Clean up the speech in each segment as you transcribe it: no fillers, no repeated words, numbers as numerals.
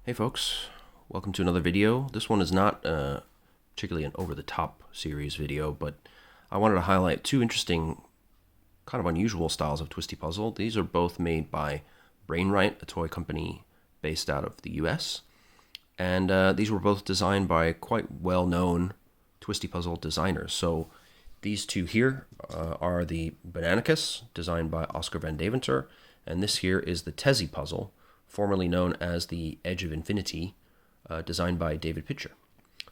Hey folks, welcome to another video. This one is not particularly an over-the-top series video, but I wanted to highlight two interesting, kind of unusual styles of Twisty puzzle. These are both made by Brainwright, a toy company based out of the US. And these were both designed by quite well-known Twisty puzzle designers. So these two here are the Bananacus, designed by Oskar van Deventer, and this here is the TEZZE puzzle, formerly known as the Edge of Infinity, designed by David Pitcher.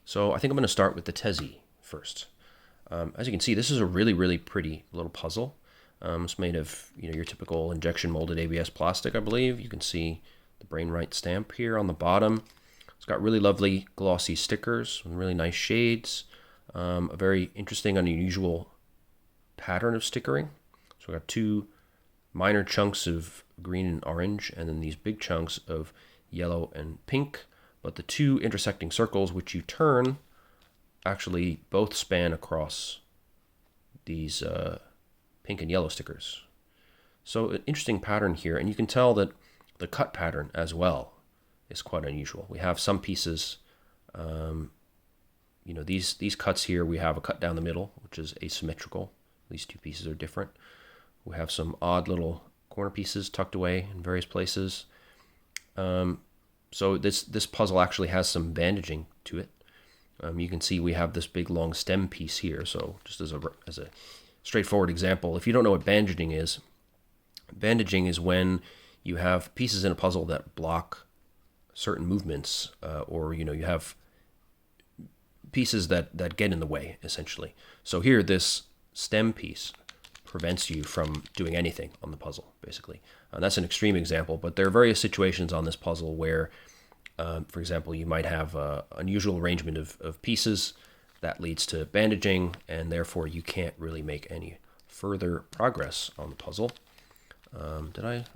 So I think I'm going to start with the TEZZE first. As you can see, this is a really pretty little puzzle. It's made of your typical injection molded ABS plastic, I believe. You can see the Brainwright stamp here on the bottom. It's got really lovely glossy stickers and really nice shades. A very interesting, unusual pattern of stickering. So we've got two minor chunks of green and orange, and then these big chunks of yellow and pink. But the two intersecting circles, which you turn, actually both span across these pink and yellow stickers. So an interesting pattern here, and you can tell that the cut pattern as well is quite unusual. We have some pieces, these cuts here, we have a cut down the middle, which is asymmetrical. These two pieces are different. We have some odd little corner pieces tucked away in various places. So this puzzle actually has some bandaging to it. You can see we have this big long stem piece here. So just as a straightforward example, if you don't know what bandaging is when you have pieces in a puzzle that block certain movements, or you have pieces that get in the way, essentially. So here, this stem piece prevents you from doing anything on the puzzle, basically. That's an extreme example, but there are various situations on this puzzle where, for example, you might have an unusual arrangement of pieces that leads to bandaging, and therefore you can't really make any further progress on the puzzle. I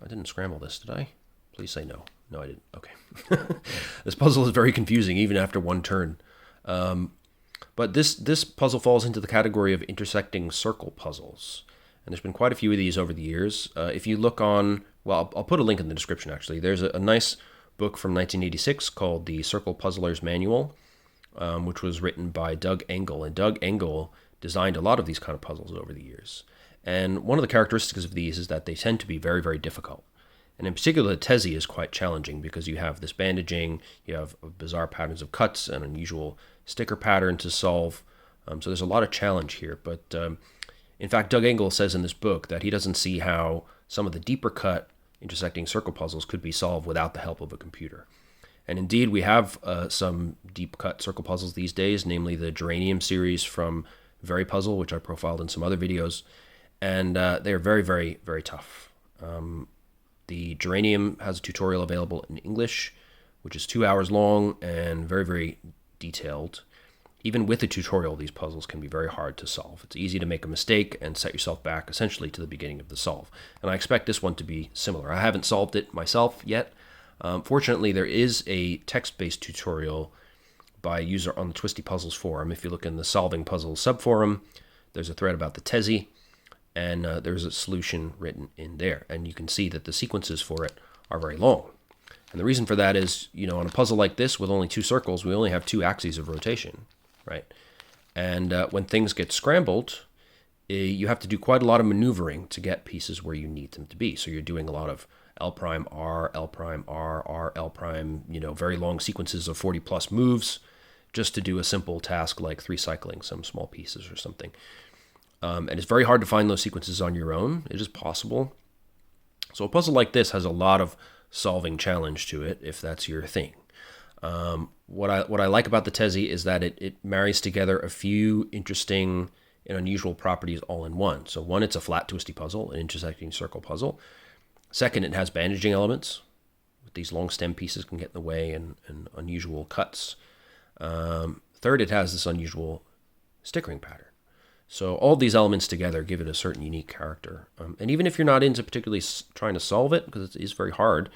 didn't scramble this, did I? Please say no. No, I didn't. Okay. This puzzle is very confusing, even after one turn. But this puzzle falls into the category of intersecting circle puzzles. And there's been quite a few of these over the years. If you look on, well, I'll put a link in the description, actually. There's a nice book from 1986 called The Circle Puzzler's Manual, which was written by Doug Engel. And Doug Engel designed a lot of these kind of puzzles over the years. And one of the characteristics of these is that they tend to be very very difficult. And in particular, the TEZZE is quite challenging because you have this bandaging, you have bizarre patterns of cuts, and unusual sticker pattern to solve. So there's a lot of challenge here. But in fact, Doug Engel says in this book that he doesn't see how some of the deeper cut intersecting circle puzzles could be solved without the help of a computer. And indeed, we have some deep cut circle puzzles these days, namely the Geranium series from Very Puzzle, which I profiled in some other videos. And they're very tough. The Geranium has a tutorial available in English, which is 2 hours long and very detailed. Even with a tutorial, these puzzles can be very hard to solve. It's easy to make a mistake and set yourself back essentially to the beginning of the solve. And I expect this one to be similar. I haven't solved it myself yet. Fortunately, there is a text-based tutorial by a user on the Twisty Puzzles forum. If you look in the Solving Puzzles subforum, there's a thread about the TEZZE, and there's a solution written in there. And you can see that the sequences for it are very long. And the reason for that is, on a puzzle like this with only two circles, we only have two axes of rotation, right? And when things get scrambled, you have to do quite a lot of maneuvering to get pieces where you need them to be. So you're doing a lot of L prime R, L prime R, R, L prime, very long sequences of 40 plus moves just to do a simple task like recycling some small pieces or something. And it's very hard to find those sequences on your own. It is possible. So a puzzle like this has a lot of solving challenge to it, if that's your thing. What I like about the TEZZE is that it marries together a few interesting and unusual properties all in one. So one, it's a flat twisty puzzle, an intersecting circle puzzle. Second, it has bandaging elements. These long stem pieces can get in the way, and unusual cuts. Third, it has this unusual stickering pattern. So all these elements together give it a certain unique character. And even if you're not into particularly trying to solve it, because it is very hard,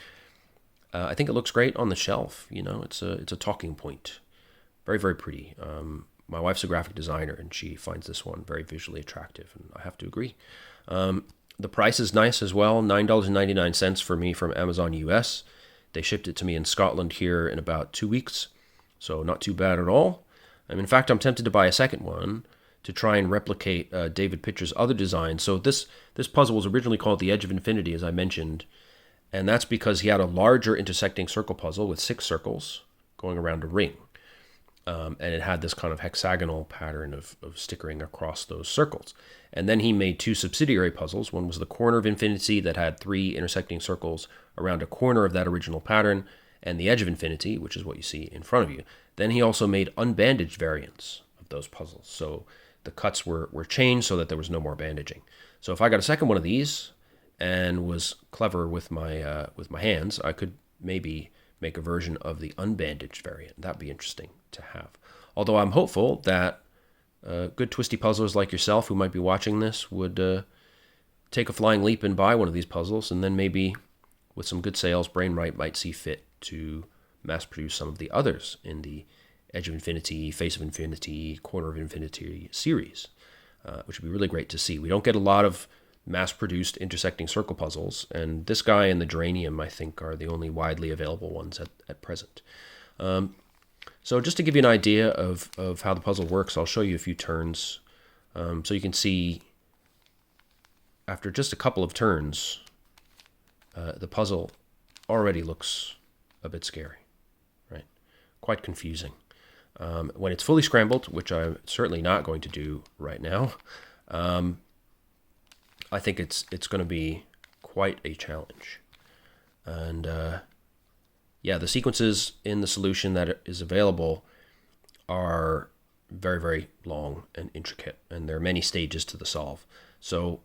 I think it looks great on the shelf. It's a talking point. Very pretty. My wife's a graphic designer, and she finds this one very visually attractive, and I have to agree. The price is nice as well, $9.99 for me from Amazon US. They shipped it to me in Scotland here in about 2 weeks, so not too bad at all. In fact, I'm tempted to buy a second one to try and replicate David Pitcher's other design. So this puzzle was originally called the Edge of Infinity, as I mentioned, and that's because he had a larger intersecting circle puzzle with 6 circles going around a ring. And it had this kind of hexagonal pattern of stickering across those circles. And then he made 2 subsidiary puzzles. One was the Corner of Infinity that had 3 intersecting circles around a corner of that original pattern, and the Edge of Infinity, which is what you see in front of you. Then he also made unbandaged variants of those puzzles. So the cuts were changed so that there was no more bandaging. So if I got a second one of these and was clever with my hands, I could maybe make a version of the unbandaged variant. That'd be interesting to have. Although I'm hopeful that good Twisty puzzlers like yourself who might be watching this would take a flying leap and buy one of these puzzles, and then maybe with some good sales, Brainwright might see fit to mass produce some of the others in the Edge of Infinity, Face of Infinity, Corner of Infinity series, which would be really great to see. We don't get a lot of mass-produced intersecting circle puzzles, and this guy and the Geranium, I think, are the only widely available ones at present. So just to give you an idea of how the puzzle works, I'll show you a few turns. So you can see after just a couple of turns, the puzzle already looks a bit scary, right? Quite confusing. When it's fully scrambled, which I'm certainly not going to do right now, I think it's going to be quite a challenge. And yeah, the sequences in the solution that is available are very, very long and intricate, and there are many stages to the solve. So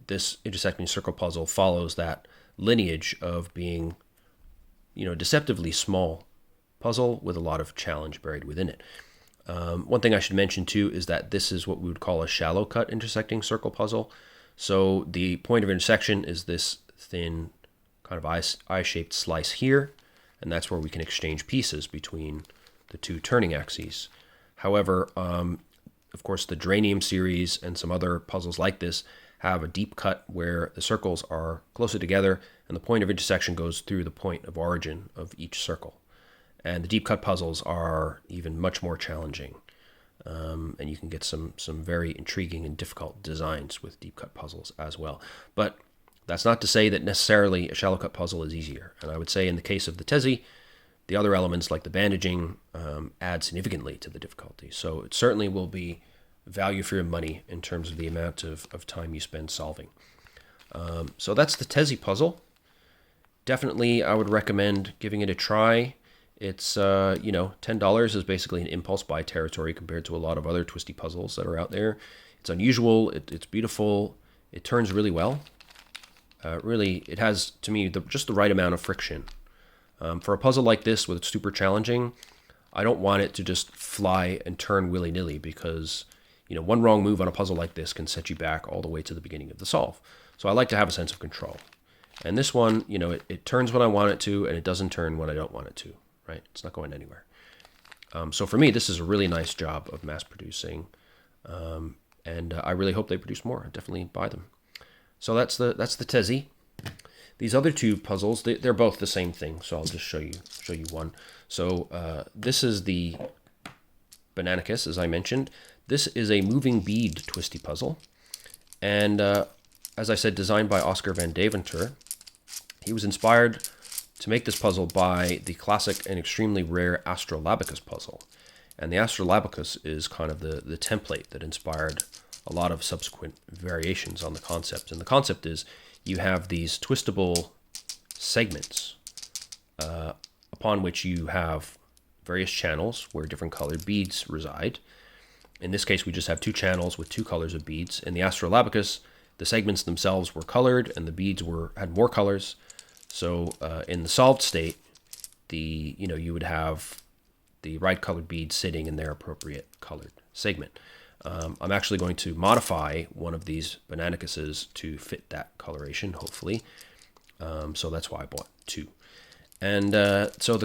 this intersecting circle puzzle follows that lineage of being, a deceptively small puzzle with a lot of challenge buried within it. One thing I should mention too is that this is what we would call a shallow cut intersecting circle puzzle. So the point of intersection is this thin kind of eye-shaped slice here, and that's where we can exchange pieces between the 2 turning axes. However, of course, the Geranium series and some other puzzles like this have a deep cut where the circles are closer together and the point of intersection goes through the point of origin of each circle. And the deep cut puzzles are even much more challenging. And you can get some very intriguing and difficult designs with deep cut puzzles as well. But that's not to say that necessarily a shallow cut puzzle is easier. And I would say in the case of the TEZZE, the other elements like the bandaging add significantly to the difficulty. So it certainly will be value for your money in terms of the amount of time you spend solving. So that's the TEZZE puzzle. Definitely I would recommend giving it a try. It's, $10 is basically an impulse buy territory compared to a lot of other Twisty puzzles that are out there. It's unusual, it's beautiful, it turns really well. Really, it has, to me, just the right amount of friction. For a puzzle like this, with it's super challenging, I don't want it to just fly and turn willy-nilly because, one wrong move on a puzzle like this can set you back all the way to the beginning of the solve. So I like to have a sense of control. And this one, it turns when I want it to, and it doesn't turn when I don't want it to, right? It's not going anywhere. So for me, this is a really nice job of mass producing, and I really hope they produce more. I'll definitely buy them. So that's the TEZZE. These other 2 puzzles, they're both the same thing. So I'll just show you one. So this is the Bananacus, as I mentioned. This is a moving bead Twisty puzzle, and as I said, designed by Oskar van Deventer. He was inspired to make this puzzle by the classic and extremely rare Astrolabacus puzzle, and the Astrolabacus is kind of the template that inspired a lot of subsequent variations on the concept. And the concept is you have these twistable segments upon which you have various channels where different colored beads reside. In this case, we just have 2 channels with 2 colors of beads. In the Astrolabacus, the segments themselves were colored and the beads had more colors. So in the solved state, you would have the right colored beads sitting in their appropriate colored segment. I'm actually going to modify one of these Bananacuses to fit that coloration, hopefully. So that's why I bought 2. And so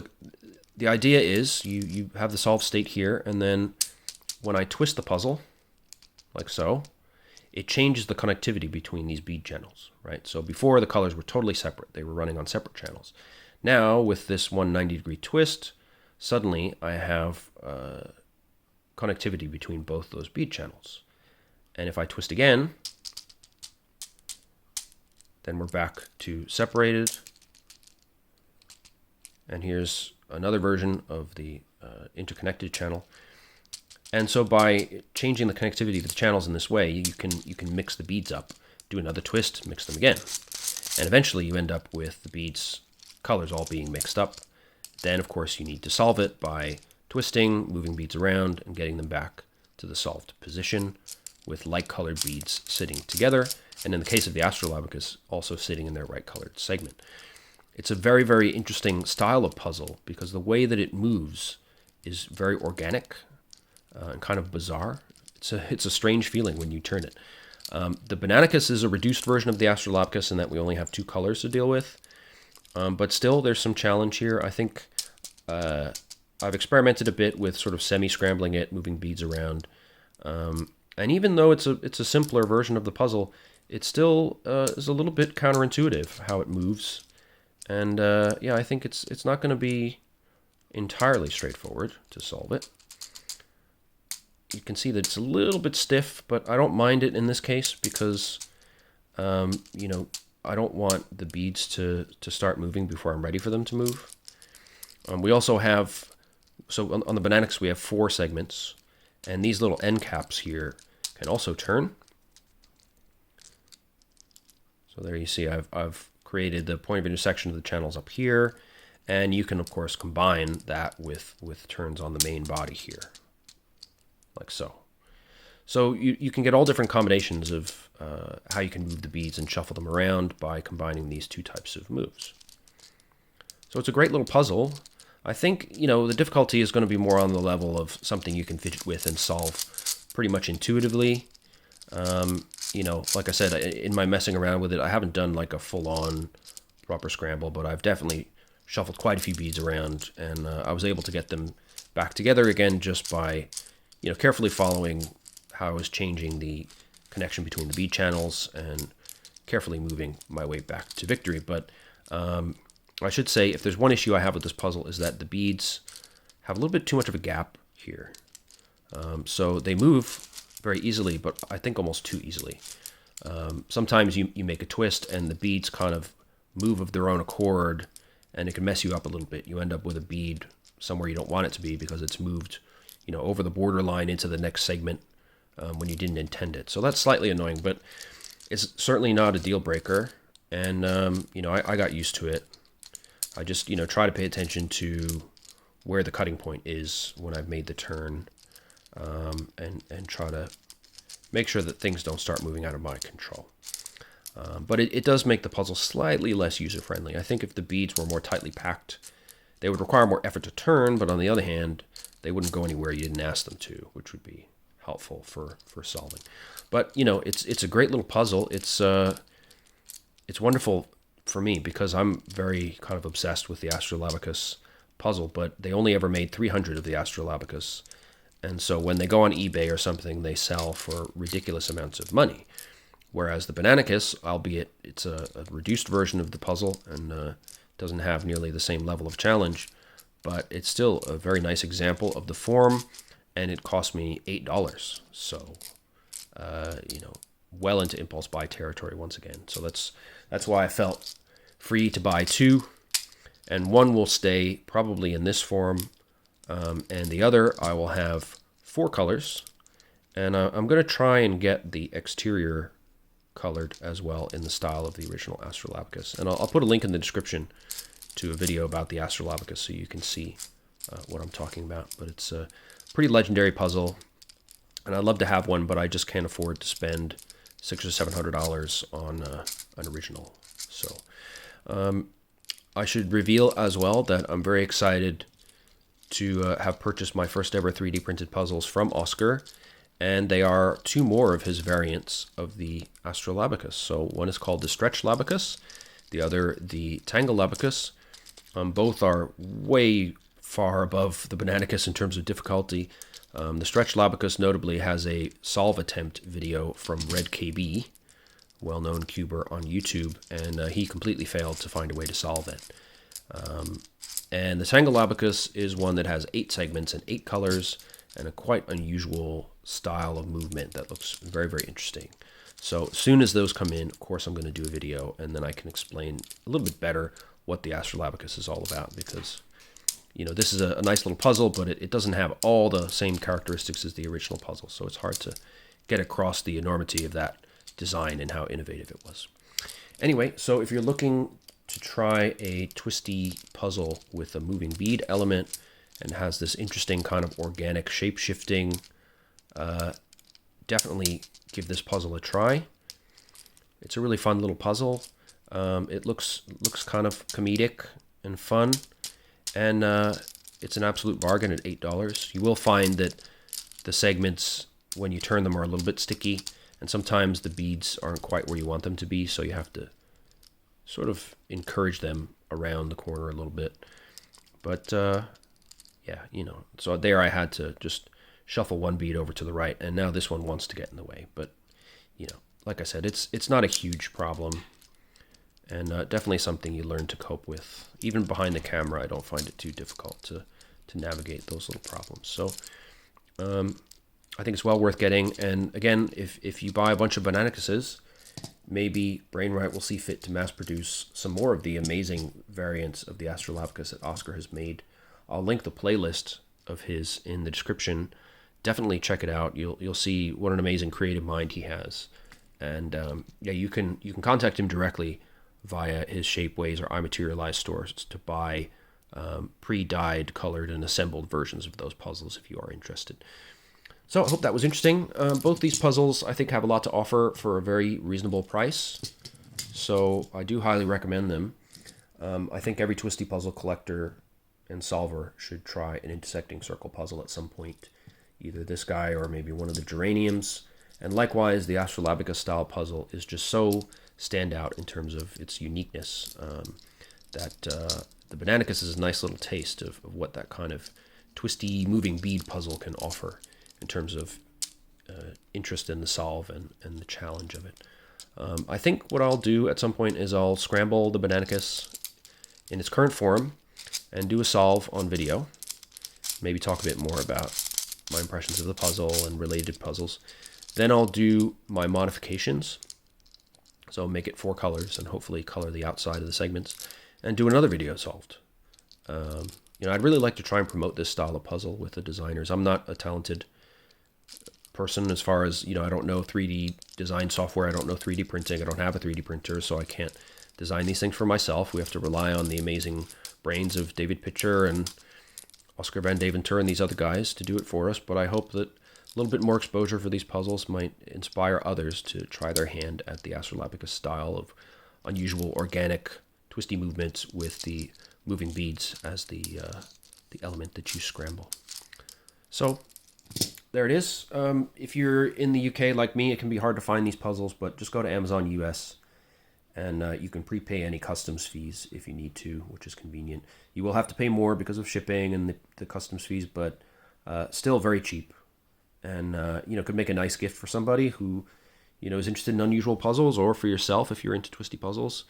the idea is you have the solved state here, and then when I twist the puzzle, like so, it changes the connectivity between these bead channels, right? So before, the colors were totally separate. They were running on separate channels. Now, with this 190-degree twist, suddenly I have connectivity between both those bead channels. And if I twist again, then we're back to separated. And here's another version of the interconnected channel. And so by changing the connectivity to the channels in this way, you can mix the beads up, do another twist, mix them again. And eventually you end up with the beads colors all being mixed up. Then, of course, you need to solve it by twisting, moving beads around, and getting them back to the solved position with light-colored beads sitting together. And in the case of the Astrolabacus, also sitting in their right-colored segment. It's a very, very interesting style of puzzle because the way that it moves is very organic and kind of bizarre. It's a strange feeling when you turn it. The Bananacus is a reduced version of the Astrolabacus in that we only have 2 colors to deal with. But still, there's some challenge here. I think I've experimented a bit with sort of semi-scrambling it, moving beads around. And even though it's a simpler version of the puzzle, it still is a little bit counterintuitive how it moves. And yeah, I think it's not going to be entirely straightforward to solve it. You can see that it's a little bit stiff, but I don't mind it in this case because, you know, I don't want the beads to start moving before I'm ready for them to move. We also have, so on the Bananacus we have 4 segments, and these little end caps here can also turn. So there you see I've created the point of intersection of the channels up here, and you can of course combine that with turns on the main body here, like so. So you can get all different combinations of how you can move the beads and shuffle them around by combining these 2 types of moves. So it's a great little puzzle. I think, you know, the difficulty is going to be more on the level of something you can fidget with and solve pretty much intuitively. You know, like I said, in my messing around with it, I haven't done like a full-on proper scramble, but I've definitely shuffled quite a few beads around, and I was able to get them back together again just by, you know, carefully following how I was changing the connection between the bead channels and carefully moving my way back to victory. But I should say, if there's one issue I have with this puzzle, is that the beads have a little bit too much of a gap here. So they move very easily, but I think almost too easily. Sometimes you make a twist and the beads kind of move of their own accord, and it can mess you up a little bit. You end up with a bead somewhere you don't want it to be because it's moved, you know, over the borderline into the next segment when you didn't intend it. So that's slightly annoying, but it's certainly not a deal breaker. And, you know, I got used to it. I just, you know, try to pay attention to where the cutting point is when I've made the turn, and try to make sure that things don't start moving out of my control. But it does make the puzzle slightly less user-friendly. I think if the beads were more tightly packed, they would require more effort to turn, but on the other hand, they wouldn't go anywhere you didn't ask them to, which would be helpful for solving. But, you know, it's a great little puzzle. It's wonderful for me because I'm very kind of obsessed with the Astrolabacus puzzle, but they only ever made 300 of the Astrolabacus. And so when they go on eBay or something, they sell for ridiculous amounts of money. Whereas the Bananacus, albeit it's a reduced version of the puzzle and doesn't have nearly the same level of challenge, but it's still a very nice example of the form, and it cost me $8. So, you know, well into impulse buy territory once again. So that's why I felt free to buy 2, and one will stay probably in this form, and the other I will have 4 colors, and I'm going to try and get the exterior colored as well in the style of the original Astrolabacus. And I'll put a link in the description to a video about the Astrolabacus so you can see what I'm talking about. But it's a pretty legendary puzzle, and I'd love to have one, but I just can't afford to spend $600 or $700 on an original. So I should reveal as well that I'm very excited to have purchased my first ever 3D printed puzzles from Oskar, and they are 2 more of his variants of the Astrolabacus. So one is called the Stretchlabacus, the other the Tanglelabacus. Both are way far above the Bananacus in terms of difficulty. The Stretchlabacus notably has a solve attempt video from Red KB, well-known cuber on YouTube, and he completely failed to find a way to solve it. And the Astrolabacus is one that has 8 segments and 8 colors and a quite unusual style of movement that looks very, very interesting. So as soon as those come in, of course, I'm going to do a video, and then I can explain a little bit better what the Astrolabacus is all about, because, you know, this is a nice little puzzle, but it doesn't have all the same characteristics as the original puzzle, so it's hard to get across the enormity of that design and how innovative it was. Anyway, so if you're looking to try a twisty puzzle with a moving bead element and has this interesting kind of organic shape-shifting, definitely give this puzzle a try. It's a really fun little puzzle. It looks kind of comedic and fun, and it's an absolute bargain at $8. You will find that the segments, when you turn them, are a little bit sticky, and sometimes the beads aren't quite where you want them to be, so you have to sort of encourage them around the corner a little bit. But yeah, you know, so there I had to just shuffle one bead over to the right, and now this one wants to get in the way. But, you know, like I said, it's not a huge problem, and definitely something you learn to cope with. Even behind the camera, I don't find it too difficult to navigate those little problems. So I think it's well worth getting. And again, if you buy a bunch of Bananacuses, maybe Brainwright will see fit to mass produce some more of the amazing variants of the Astrolabacus that Oskar has made. I'll link the playlist of his in the description. Definitely check it out. You'll see what an amazing creative mind he has. And yeah, you can contact him directly via his Shapeways or iMaterialize stores to buy pre-dyed, colored, and assembled versions of those puzzles if you are interested. So I hope that was interesting. Both these puzzles, I think, have a lot to offer for a very reasonable price. So I do highly recommend them. I think every Twisty puzzle collector and solver should try an intersecting circle puzzle at some point. Either this guy or maybe one of the geraniums. And likewise, the Astrolabacus style puzzle is just so standout in terms of its uniqueness that the Bananacus is a nice little taste of what that kind of twisty moving bead puzzle can offer in terms of interest in the solve and the challenge of it. I think what I'll do at some point is I'll scramble the Bananacus in its current form and do a solve on video. Maybe talk a bit more about my impressions of the puzzle and related puzzles. Then I'll do my modifications. So make it 4 colors and hopefully color the outside of the segments and do another video solved. You know, I'd really like to try and promote this style of puzzle with the designers. I'm not a talented person as far as, you know, I don't know 3D design software. I don't know 3D printing. I don't have a 3D printer, so I can't design these things for myself. We have to rely on the amazing brains of David Pitcher and Oskar van Deventer and these other guys to do it for us. But I hope that a little bit more exposure for these puzzles might inspire others to try their hand at the Astrolabacus style of unusual organic twisty movements with the moving beads as the element that you scramble. So there it is. If you're in the UK like me, it can be hard to find these puzzles, but just go to Amazon US and you can prepay any customs fees if you need to, which is convenient. You will have to pay more because of shipping and the customs fees, but still very cheap. And, you know, could make a nice gift for somebody who, you know, is interested in unusual puzzles, or for yourself if you're into twisty puzzles.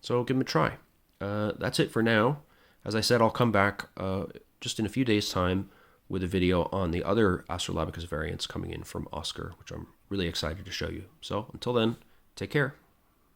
So give them a try. That's it for now. As I said, I'll come back just in a few days' time with a video on the other Astrolabacus variants coming in from Oskar, which I'm really excited to show you. So until then, take care.